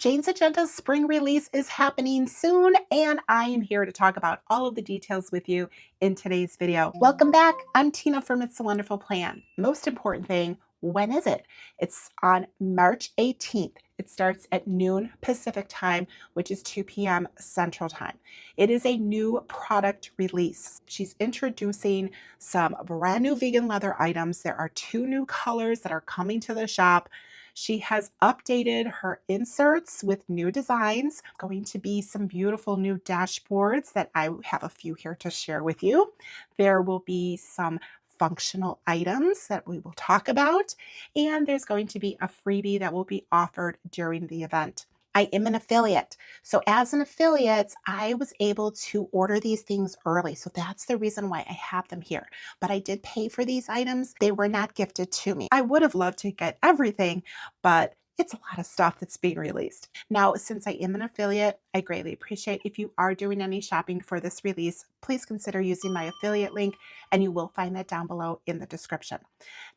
Jane's Agenda's spring release is happening soon, and I am here to talk about all of the details with you in today's video. Welcome back. I'm Tina from It's a Wonderful Plan. Most important thing, when is it? It's on March 18th. It starts at noon Pacific time, which is 2 p.m. Central time. It is a new product release. She's introducing some brand new vegan leather items. There are 2 new colors that are coming to the shop. She has updated her inserts with new designs. Going to be some beautiful new dashboards that I have a few here to share with you. There will be some functional items that we will talk about, and there's going to be a freebie that will be offered during the event. I am an affiliate. So as an affiliate, I was able to order these things early. So that's the reason why I have them here. But I did pay for these items. They were not gifted to me. I would have loved to get everything, but it's a lot of stuff that's being released. Now, since I am an affiliate, I greatly appreciate if you are doing any shopping for this release, please consider using my affiliate link, and you will find that down below in the description.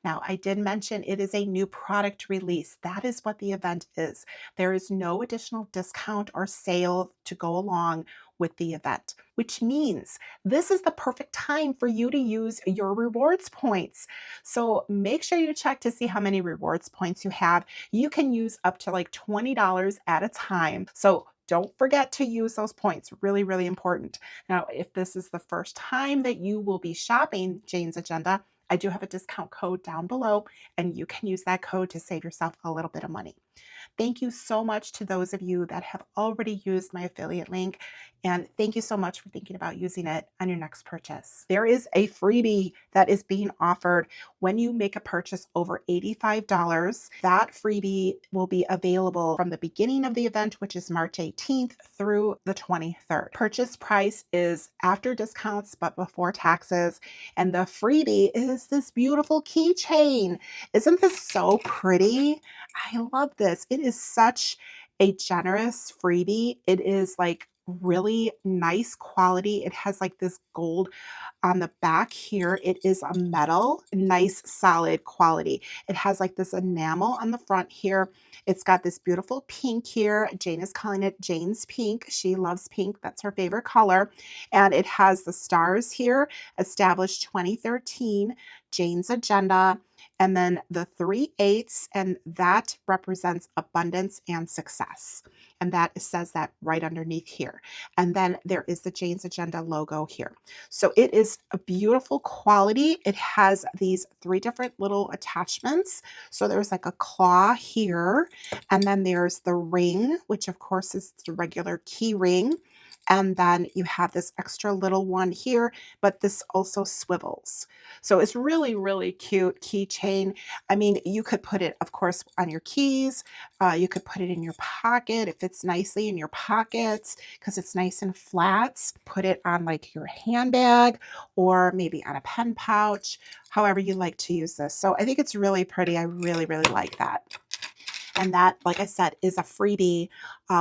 Now, I did mention it is a new product release. That is what the event is. There is no additional discount or sale to go along with the event, which means this is the perfect time for you to use your rewards points. So make sure you check to see how many rewards points you have. You can use up to like $20 at a time. So don't forget to use those points. Really, really important. Now, if this is the first time that you will be shopping Jane's Agenda, I do have a discount code down below, and you can use that code to save yourself a little bit of money. Thank you so much to those of you that have already used my affiliate link, and thank you so much for thinking about using it on your next purchase. There is a freebie that is being offered when you make a purchase over $85. That freebie will be available from the beginning of the event, which is March 18th through the 23rd. Purchase price is after discounts but before taxes, and the freebie is this beautiful keychain. Isn't this so pretty? I love this. It is such a generous freebie. It is like really nice quality. It has like this gold on the back here. It is a metal, nice solid quality. It has like this enamel on the front here. It's got this beautiful pink here. Jane is calling it Jane's Pink. She loves pink. That's her favorite color. And it has the stars here, established 2013, Jane's Agenda, and then the 3/8, and that represents abundance and success. And that says that right underneath here. And then there is the Jane's Agenda logo here. So it is a beautiful quality. It has these 3 different little attachments. So there's like a claw here, and then there's the ring, which of course is the regular key ring. And then you have this extra little one here, but this also swivels. So it's really, really cute keychain. I mean, you could put it, of course, on your keys. You could put it in your pocket. It fits nicely in your pockets because it's nice and flat. Put it on like your handbag or maybe on a pen pouch, however you like to use this. So I think it's really pretty. I really, really like that. And that, like I said, is a freebie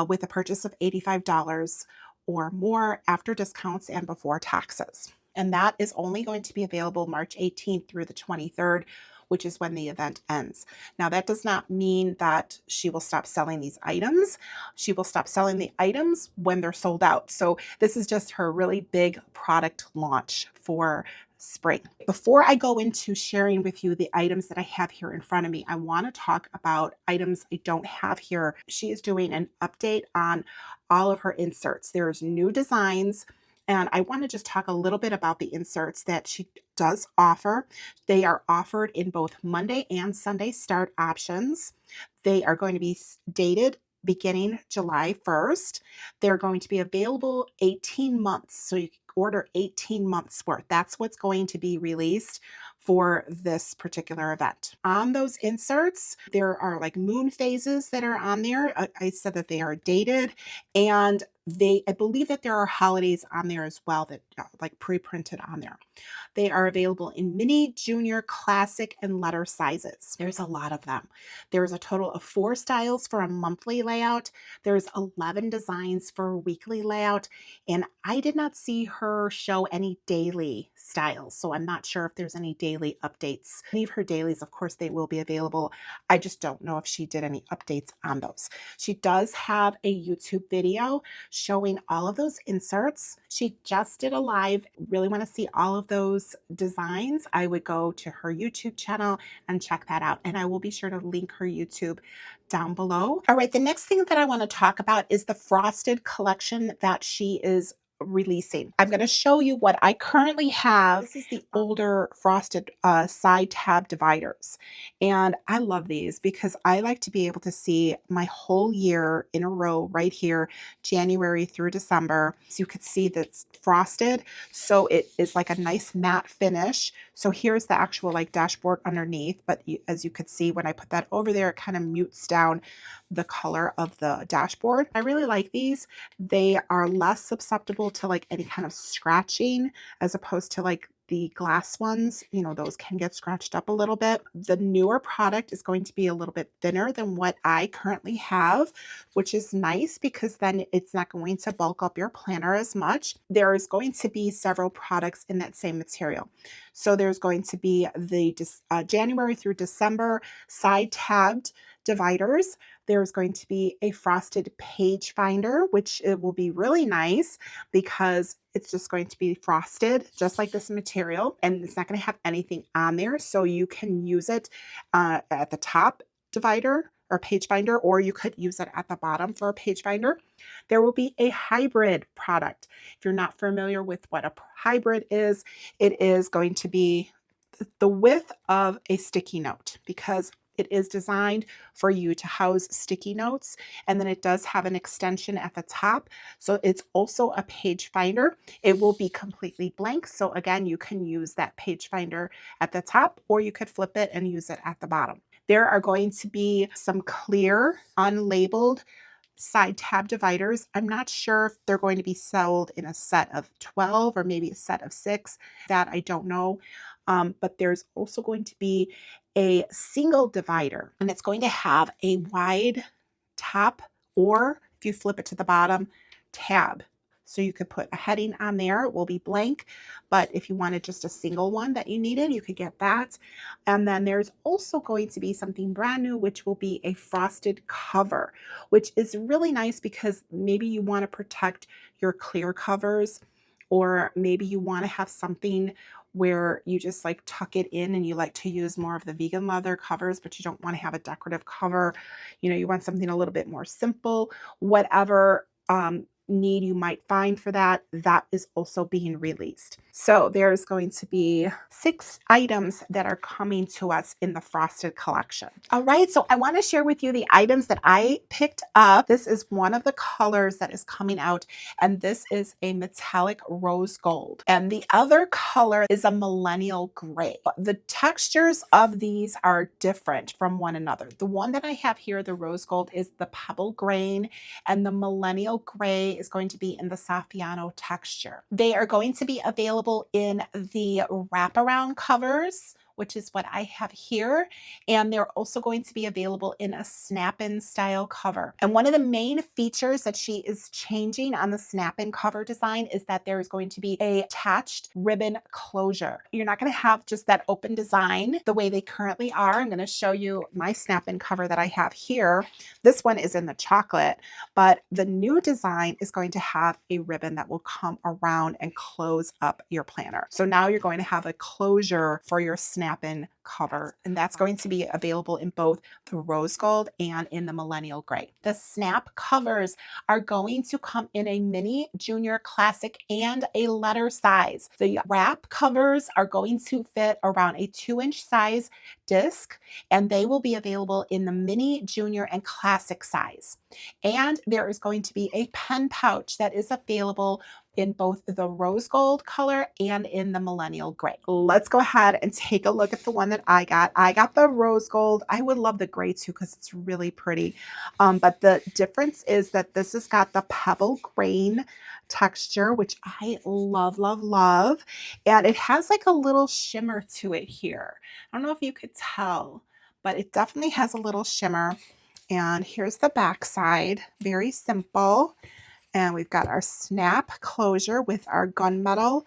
with a purchase of $85 or more after discounts and before taxes. And that is only going to be available March 18th through the 23rd, which is when the event ends. Now, that does not mean that she will stop selling these items. She will stop selling the items when they're sold out. So this is just her really big product launch for spring. Before I go into sharing with you the items that I have here in front of me, I want to talk about items I don't have here. She is doing an update on all of her inserts. There's new designs, and I want to just talk a little bit about the inserts that she does offer. They are offered in both Monday and Sunday start options. They are going to be dated beginning July 1st. They're going to be available 18 months. So you can order 18 months worth. That's what's going to be released for this particular event. On those inserts, there are like moon phases that are on there. I said that they are dated, and I believe that there are holidays on there as well that like pre-printed on there. They are available in mini, junior, classic, and letter sizes. There's a lot of them. There's a total of 4 styles for a monthly layout. There's 11 designs for a weekly layout. And I did not see her show any daily styles, so I'm not sure if there's any daily updates. Any of her dailies, of course, they will be available. I just don't know if she did any updates on those. She does have a YouTube video showing all of those inserts. She just did a live. Really want to see all of those designs, I would go to her YouTube channel and check that out. And I will be sure to link her YouTube down below. All right, the next thing that I want to talk about is the frosted collection that she is releasing. I'm going to show you what I currently have. This is the older frosted side tab dividers. And I love these because I like to be able to see my whole year in a row right here, January through December. So you could see that's frosted. So it is like a nice matte finish. So here's the actual like dashboard underneath. But as you could see, when I put that over there, it kind of mutes down the color of the dashboard. I really like these. They are less susceptible to like any kind of scratching as opposed to like the glass ones. You know, those can get scratched up a little bit. The newer product is going to be a little bit thinner than what I currently have, which is nice because then it's not going to bulk up your planner as much. There is going to be several products in that same material. So there's going to be the January through December side tabbed dividers. There's going to be a frosted page finder, which it will be really nice because it's just going to be frosted, just like this material, and it's not going to have anything on there. So you can use it at the top divider or page finder, or you could use it at the bottom for a page finder. There will be a hybrid product. If you're not familiar with what a hybrid is, it is going to be the width of a sticky note because it is designed for you to house sticky notes, and then it does have an extension at the top. So it's also a page finder. It will be completely blank. So again, you can use that page finder at the top, or you could flip it and use it at the bottom. There are going to be some clear, unlabeled side tab dividers. I'm not sure if they're going to be sold in a set of 12 or maybe a set of 6. That I don't know. But there's also going to be a single divider, and it's going to have a wide top, or if you flip it to the bottom, tab. So you could put a heading on there. It will be blank, but if you wanted just a single one that you needed, you could get that. And then there's also going to be something brand new, which will be a frosted cover, which is really nice because maybe you want to protect your clear covers, or maybe you want to have something where you just like tuck it in and you like to use more of the vegan leather covers, but you don't want to have a decorative cover. You know, you want something a little bit more simple. Whatever need you might find for that, that is also being released. So there's going to be 6 items that are coming to us in the frosted collection. All right, so I want to share with you the items that I picked up. This is one of the colors that is coming out, and this is a metallic rose gold. And the other color is a millennial gray. The textures of these are different from one another. The one that I have here, the rose gold, is the pebble grain, and the millennial gray is going to be in the Saffiano texture. They are going to be available in the wraparound covers, which is what I have here. And they're also going to be available in a snap-in style cover. And one of the main features that she is changing on the snap-in cover design is that there is going to be a attached ribbon closure. You're not going to have just that open design the way they currently are. I'm going to show you my snap-in cover that I have here. This one is in the chocolate, but the new design is going to have a ribbon that will come around and close up your planner. So now you're going to have a closure for your snap-in cover, and that's going to be available in both the rose gold and in the millennial gray. The snap covers are going to come in a mini, junior, classic, and a letter size. The wrap covers are going to fit around a 2-inch size disc, and they will be available in the mini, junior, and classic size. And there is going to be a pen pouch that is available in both the rose gold color and in the millennial gray. Let's go ahead and take a look at the one that I got. I got the rose gold. I would love the gray too because it's really pretty. But the difference is that this has got the pebble grain texture, which I love, love, love. And it has like a little shimmer to it here. I don't know if you could tell, but it definitely has a little shimmer. And here's the back side, very simple. And we've got our snap closure with our gunmetal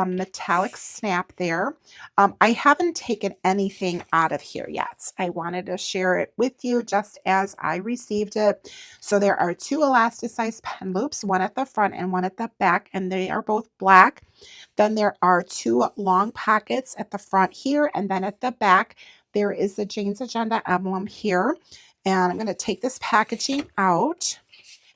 metallic snap there. I haven't taken anything out of here yet. I wanted to share it with you just as I received it. So there are two elasticized pen loops, one at the front and one at the back, and they are both black. Then there are two long pockets at the front here, and then at the back, there is the Jane's Agenda emblem here. And I'm going to take this packaging out.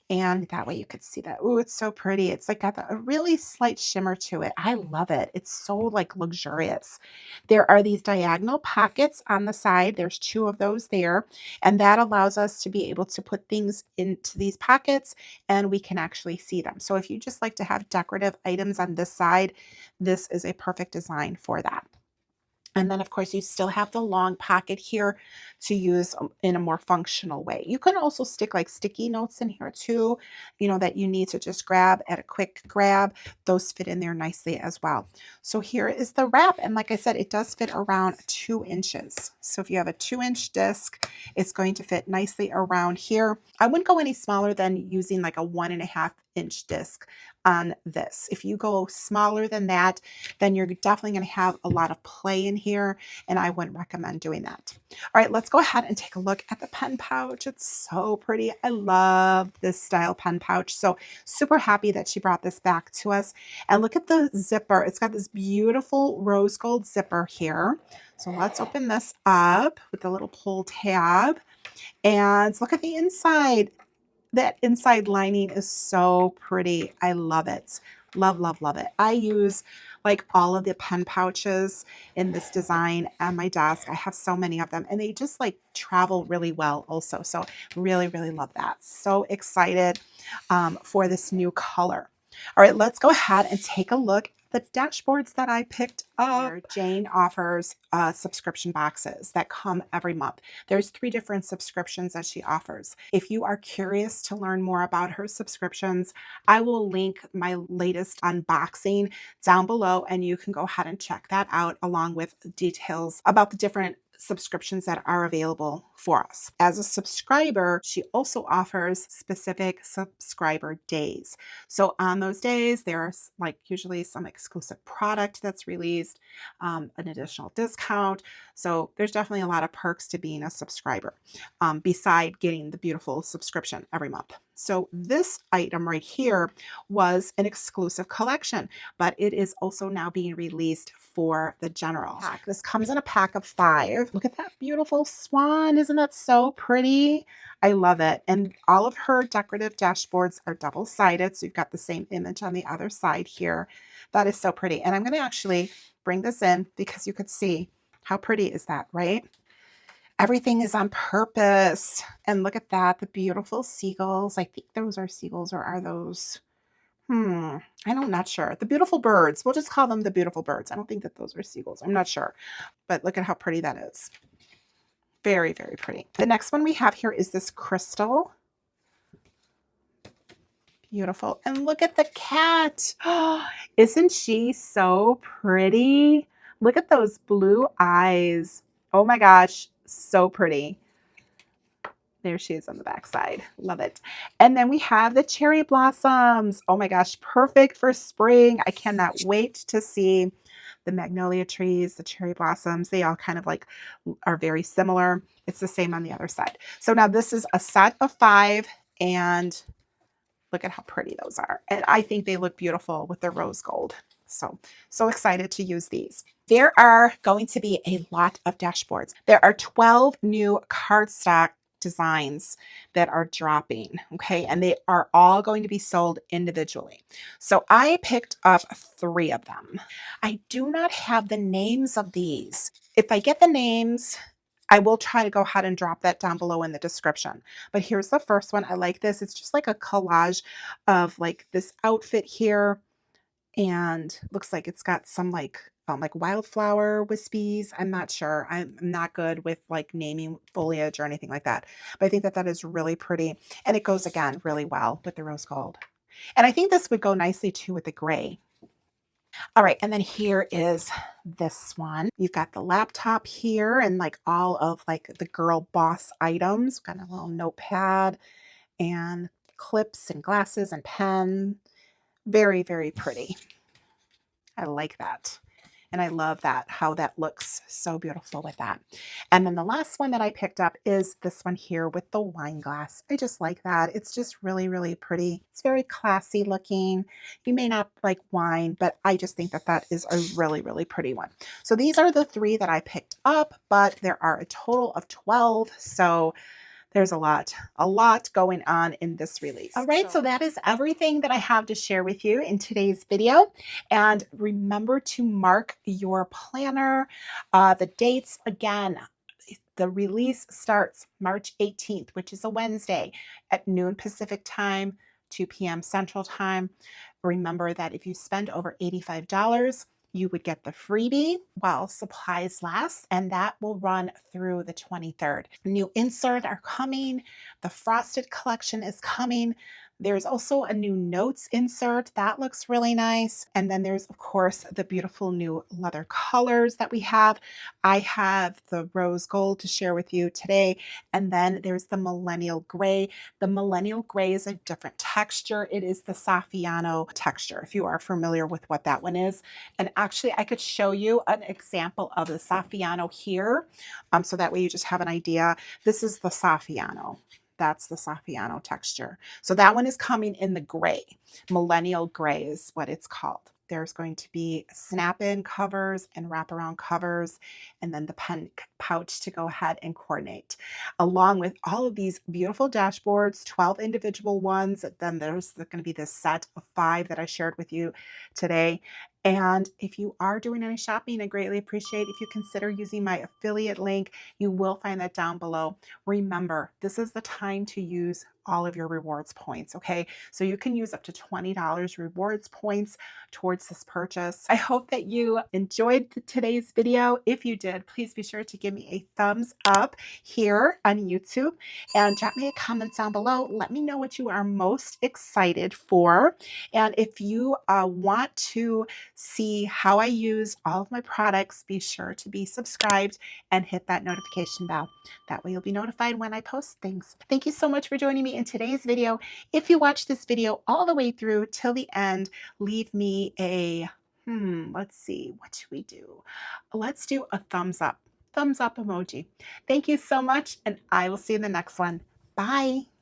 And that way you could see that. Oh, it's so pretty. It's like got a really slight shimmer to it. I love it. It's so like luxurious. There are these diagonal pockets on the side. There's two of those there. And that allows us to be able to put things into these pockets and we can actually see them. So if you just like to have decorative items on this side, this is a perfect design for that. And then, of course, you still have the long pocket here to use in a more functional way. You can also stick like sticky notes in here too, that you need to just grab at a quick grab. Those fit in there nicely as well. So here is the wrap. And like I said, it does fit around 2 inches. So if you have a 2-inch disc, it's going to fit nicely around here. I wouldn't go any smaller than using like a 1.5-inch disc on this. If you go smaller than that, then you're definitely going to have a lot of play in here, and I wouldn't recommend doing that. All right, let's go ahead and take a look at the pen pouch. It's so pretty. I love this style pen pouch. So super happy that she brought this back to us. And look at the zipper. It's got this beautiful rose gold zipper here. So let's open this up with the little pull tab and look at the inside. That inside lining is so pretty. I love it. Love, love, love it. I use like all of the pen pouches in this design on my desk. I have so many of them and they just like travel really well also. So really, really love that. So excited for this new color. All right, let's go ahead and take a look the dashboards that I picked up. Jane offers subscription boxes that come every month. There's 3 different subscriptions that she offers. If you are curious to learn more about her subscriptions, I will link my latest unboxing down below and you can go ahead and check that out along with details about the different subscriptions that are available for us. As a subscriber, she also offers specific subscriber days. So on those days, there's like usually some exclusive product that's released, an additional discount. So there's definitely a lot of perks to being a subscriber, beside getting the beautiful subscription every month. So this item right here was an exclusive collection, but it is also now being released for the general pack. This comes in a pack of 5. Look at that beautiful swan. Isn't that so pretty? I love it. And all of her decorative dashboards are double-sided. So you've got the same image on the other side here. That is so pretty. And I'm going to actually bring this in because you could see how pretty is that, right? Everything is on purpose. And look at that, the beautiful seagulls. I think those are seagulls, or are those? I'm not sure. The beautiful birds. We'll just call them the beautiful birds. I don't think that those are seagulls. I'm not sure. But look at how pretty that is. Very, very pretty. The next one we have here is this crystal. Beautiful. And look at the cat. Oh, isn't she so pretty? Look at those blue eyes. Oh my gosh, so pretty. There she is on the back side. Love it. And then we have the cherry blossoms. Oh my gosh, perfect for spring. I cannot wait to see the magnolia trees, the cherry blossoms. They all kind of like are very similar. It's the same on the other side. So now this is a set of 5 and look at how pretty those are. And I think they look beautiful with the rose gold. So excited to use these. There are going to be a lot of dashboards. There are 12 new cardstock designs that are dropping, okay? And they are all going to be sold individually. So I picked up 3 of them. I do not have the names of these. If I get the names, I will try to go ahead and drop that down below in the description. But here's the first one. I like this. It's just like a collage of like this outfit here. And looks like it's got some like like wildflower wispies. I'm not sure. I'm not good with like naming foliage or anything like that. But I think that that is really pretty. And it goes again really well with the rose gold. And I think this would go nicely too with the gray. All right, and then here is this one. You've got the laptop here and like all of like the girl boss items. Got a little notepad and clips and glasses and pen. Very, very pretty. I like that. And I love that, how that looks so beautiful with that. And then the last one that I picked up is this one here with the wine glass. I just like that. It's just really, really pretty. It's very classy looking. You may not like wine, but I just think that that is a really, really pretty one. So these are the 3 that I picked up, but there are a total of 12. So there's a lot going on in this release. All right, so that is everything that I have to share with you in today's video. And remember to mark your planner. The dates, again, the release starts March 18th, which is a Wednesday at noon Pacific time, 2 p.m. Central time. Remember that if you spend over $85, you would get the freebie while supplies last, and that will run through the 23rd. New inserts are coming. The frosted collection is coming. There's also a new notes insert that looks really nice. And then there's, of course, the beautiful new leather colors that we have. I have the rose gold to share with you today. And then there's the millennial gray. The millennial gray is a different texture. It is the Saffiano texture, if you are familiar with what that one is. And actually, I could show you an example of the Saffiano here. So that way you just have an idea. This is the Saffiano. That's the Saffiano texture. So that one is coming in the gray. Millennial gray is what it's called. There's going to be snap-in covers and wraparound covers, and then the pen pouch to go ahead and coordinate, along with all of these beautiful dashboards, 12 individual ones. Then there's going to be this set of 5 that I shared with you today. And if you are doing any shopping, I greatly appreciate if you consider using my affiliate link. You will find that down below. Remember, this is the time to use all of your rewards points, okay? So you can use up to $20 rewards points towards this purchase. I hope that you enjoyed today's video. If you did, please be sure to give me a thumbs up here on YouTube and drop me a comment down below. Let me know what you are most excited for. And if you want to see how I use all of my products, be sure to be subscribed and hit that notification bell. That way you'll be notified when I post things. Thank you so much for joining me in today's video. If you watched this video all the way through till the end, leave me a, let's see, what should we do? Let's do a thumbs up emoji. Thank you so much, and I will see you in the next one. Bye.